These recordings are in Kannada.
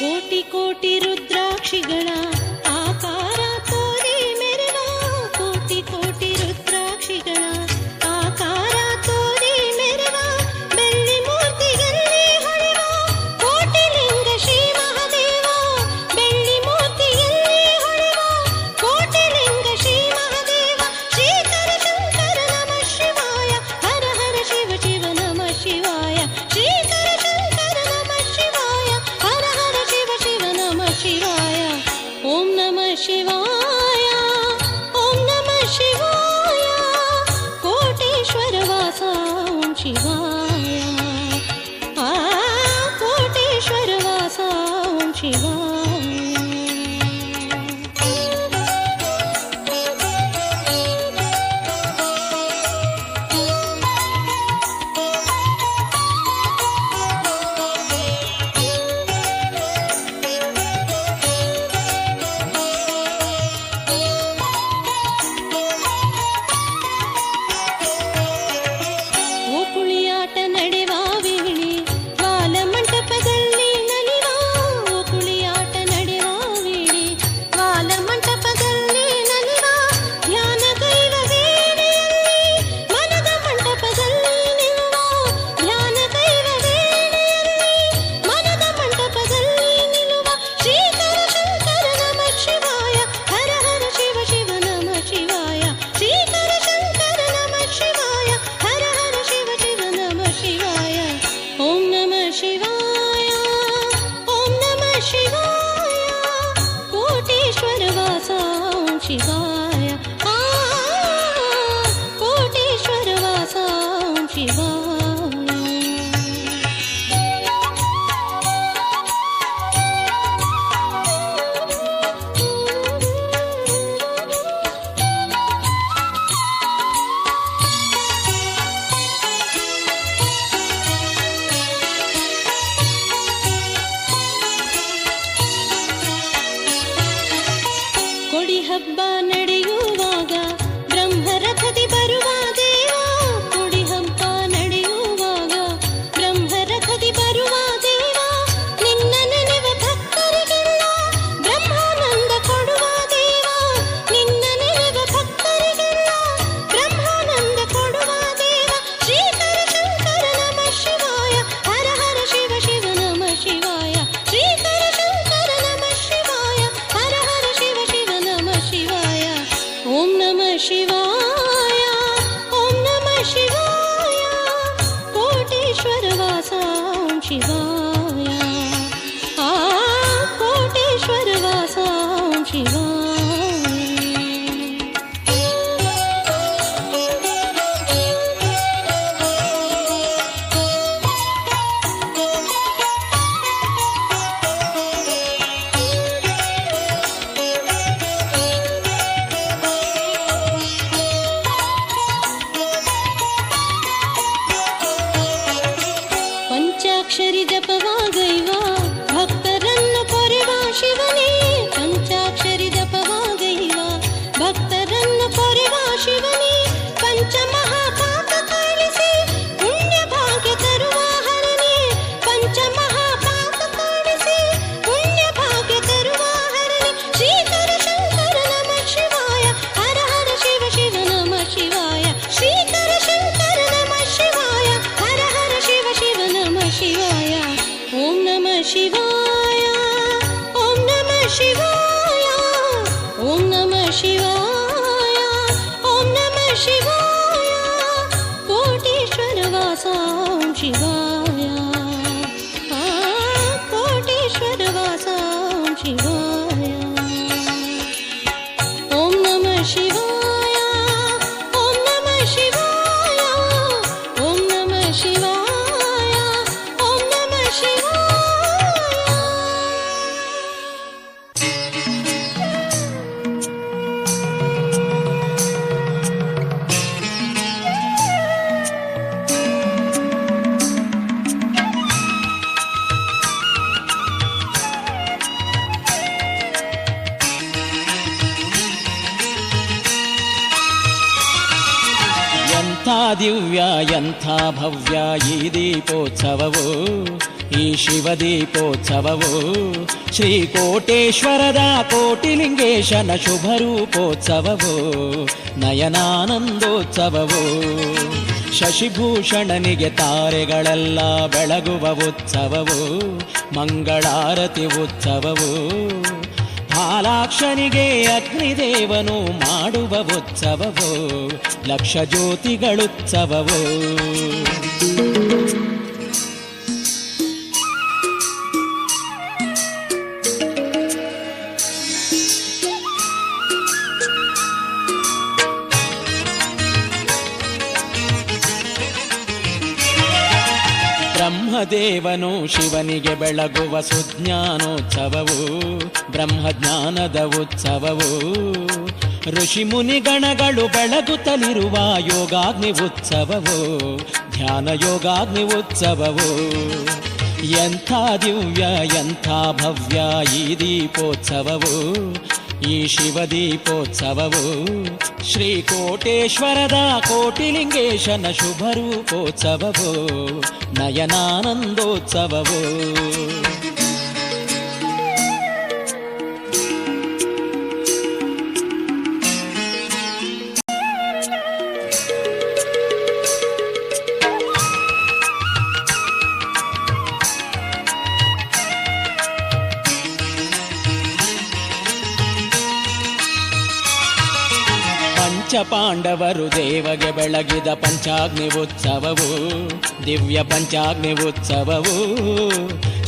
ಕೋಟಿ ಕೋಟಿ ರುದ್ರಾಕ್ಷ ಹಬ್ಬ ನಡೆಯುವಾಗ ಬ್ರಹ್ಮರಥದಿ ಬರುವ ದೇವ, ಕುಡಿ ಹಬ್ಬ ನಡೆಯುವಾಗ ಬ್ರಹ್ಮರಥದಿ ಬರುವ ದೇವ, ನಿನ್ನ ನೆನೆವ ಭಕ್ತರಿಗೆಲ್ಲ ಬ್ರಹ್ಮಾನಂದ ಕೊಡುವ ದೇವ, ನಿನ್ನ ನೆನೆವ ಭಕ್ತರಿಗೆಲ್ಲ ಬ್ರಹ್ಮಾನಂದ ಕೊಡುವ ದೇವ. ಶ್ರೀಕರ ಶಂಕರ ನಮಃ ಶಿವಾಯ, ಹರ ಹರ ಶಿವ ಶಿವ ನಮಃ ಶಿವಾಯ, ಶ್ರೀಕರ ಶಂಕರ ನಮಃ ಶಿವಾಯ, ಹರ ಹರ ಶಿವ ಶಿವ ನಮಃ ಶಿವಾಯ. ಓಂ ನಮಃ ಶಿವಾಯ, ಓಂ ನಮಃ ಶಿವಾಯ, ಕೋಟೇಶ್ವರ ವಾಸ ಓಂ ಶಿವಾಯ, ಆ ಕೋಟೇಶ್ವರ ವಾಸ ಓಂ ಶಿವಾಯ. ಪಂಚಾಕ್ಷರಿ ಜಪವಾಗೈವ ಭಕ್ತರನ್ನು ಪೊರೆವ ಶಿವನೇ, ಪಂಚಾಕ್ಷರಿ ಜಪವಾಗೈವ ಭಕ್ತರನ್ನು ಪೊರೆವ ಶಿವನೇ, ಪಂಚಮಹಾಪಾಪ ಕಾಣಿಸಿ ಪುಣ್ಯ ಭಾಗ್ಯ ತರುವ ಹರನೇ, ಪಂಚಮಹಾಪಾಪ ಕಾಣಿಸಿ ಪುಣ್ಯ ಭಾಗ್ಯ ತರುವ ಹರನೇ. ಶ್ರೀಕರ ಶಂಕರ ನಮಃ ಶಿವಾಯ, ಹರ ಹರ ಶಿವ ಶಿವ ನಮಃ ಶಿವಾಯ, ಶ್ರೀಕರ ಶಂಕರ ನಮಃ ಶಿವಾಯ, ಹರ ಹರ ಶಿವ ಶಿವ ನಮಃ ಶಿವಾಯ. ಓಂ ನಮಃ ಶಿವಾಯ, ಓಂ ನಮಃ ಶಿವಾಯ, ಓಂ ನಮಃ ಶಿವಾಯ, ಓಂ ನಮಃ ಶಿವಾಯ, ಕೋಟೇಶ್ವರ ವಾಸ ಓಂ ಶಿವಾಯ, ಆ ಕೋಟೇಶ್ವರ ವಾಸ ಓಂ ಶಿವಾಯ. ಓಂ ನಮಃ ಶಿವಾಯ, ಓಂ ನಮಃ ಶಿವಾಯ, ಓಂ ನಮಃ ಶಿವಾಯ, ಓಂ ನಮಃ ಶಿವಾಯ. ಎಂಥ ದಿವ್ಯ ಎಂಥ ಭವ್ಯ ಈ ದೀಪೋತ್ಸವವು, ಈ ಶಿವ ದೀಪೋತ್ಸವವು, ಶ್ರೀ ಕೋಟೇಶ್ವರದ ಕೋಟಿಲಿಂಗೇಶನ ಶುಭ ರೂಪೋತ್ಸವವು, ನಯನಾನಂದೋತ್ಸವವು, ಶಶಿಭೂಷಣನಿಗೆ ತಾರೆಗಳೆಲ್ಲ ಬೆಳಗುವ ಉತ್ಸವವು, ಮಂಗಳಾರತಿ ಉತ್ಸವವು, ಹಾಲಾಕ್ಷನಿಗೆ ಅಗ್ನಿದೇವನು ಮಾಡುವ ಉತ್ಸವವು, ಲಕ್ಷ ಜ್ಯೋತಿಗಳುತ್ಸವವು. ಬ್ರಹ್ಮದೇವನು ಶಿವನಿಗೆ ಬೆಳಗುವ ಸುಜ್ಞಾನೋತ್ಸವವು, ಬ್ರಹ್ಮಜ್ಞಾನದ ಉತ್ಸವವು, ಋಷಿ ಮುನಿಗಣಗಳು ಬೆಳಗುತ್ತಲಿರುವ ಯೋಗಾಗ್ನಿ ಉತ್ಸವವು, ಧ್ಯಾನ ಯೋಗಾಗ್ನಿ ಉತ್ಸವವು. ಎಂಥ ದಿವ್ಯ ಎಂಥ ಭವ್ಯ ಈ ದೀಪೋತ್ಸವವು, ಈ ಶಿವ ದೀಪೋತ್ಸವವು, ಶ್ರೀ ಕೋಟೇಶ್ವರದ ಕೋಟಿಲಿಂಗೇಶನ ಶುಭ ರೂಪೋತ್ಸವವು, ನಯನಾನಂದೋತ್ಸವವು. ಪಂಚಪಾಂಡವರು ದೇವಗೆ ಬೆಳಗಿದ ಪಂಚಾಗ್ನಿ ಉತ್ಸವವು, ದಿವ್ಯ ಪಂಚಾಗ್ನಿ ಉತ್ಸವವು,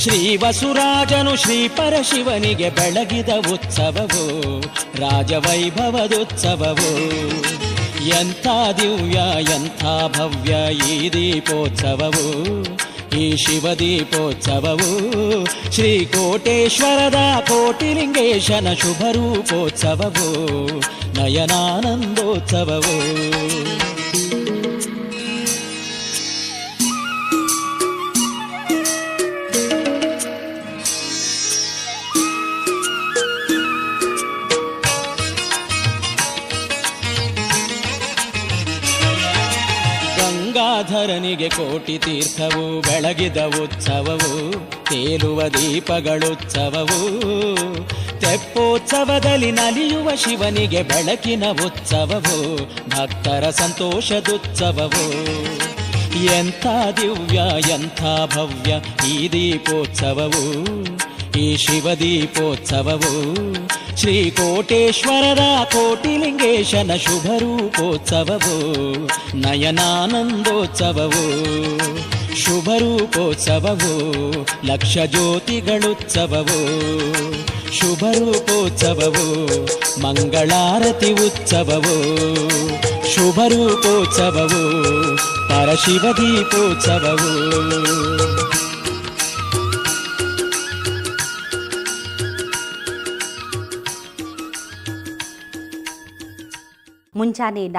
ಶ್ರೀ ವಸುರಾಜನು ಶ್ರೀ ಪರಶಿವನಿಗೆ ಬೆಳಗಿದ ಉತ್ಸವವು, ರಾಜವೈಭವದುತ್ಸವವು. ಎಂಥ ದಿವ್ಯ ಎಂಥ ಭವ್ಯ ಈ ದೀಪೋತ್ಸವವು, ಈ ಶಿವ ದೀಪೋತ್ಸವವು, ಶ್ರೀ ಕೋಟೇಶ್ವರದ ಕೋಟಿಲಿಂಗೇಶನ ಶುಭ ರೂಪೋತ್ಸವವು, ನಯನಾನಂದೋತ್ಸವವು. ಶಿವನಿಗೆ ಕೋಟಿ ತೀರ್ಥವು ಬೆಳಗಿದ ಉತ್ಸವವು, ತೇಲುವ ದೀಪಗಳುತ್ಸವವು. ತೆಪ್ಪೋತ್ಸವದಲ್ಲಿ ನಲಿಯುವ ಶಿವನಿಗೆ ಬೆಳಕಿನ ಉತ್ಸವವು, ಭಕ್ತರ ಸಂತೋಷದುತ್ಸವವು. ಎಂಥ ದಿವ್ಯ ಎಂಥ ಭವ್ಯ ಈ ದೀಪೋತ್ಸವವು, ಈ ಶಿವ ದೀಪೋತ್ಸವವು. ಶ್ರೀಕೋಟೇಶ್ವರರ ಕೋಟಿಲಿಂಗೇಶನ ಶುಭ ರೂಪೋತ್ಸವವು, ನಯನಾನಂದೋತ್ಸವವು. ಶುಭ ರೂಪೋತ್ಸವವು, ಲಕ್ಷ ಜ್ಯೋತಿಗಳುತ್ಸವವು. ಶುಭ ರೂಪೋತ್ಸವವು, ಮಂಗಳಾರತಿ ಉತ್ಸವವು. ಶುಭ ರೂಪೋತ್ಸವವು, ಪರಶಿವ ದೀಪೋತ್ಸವವು. ಮುಂಜಾನೆ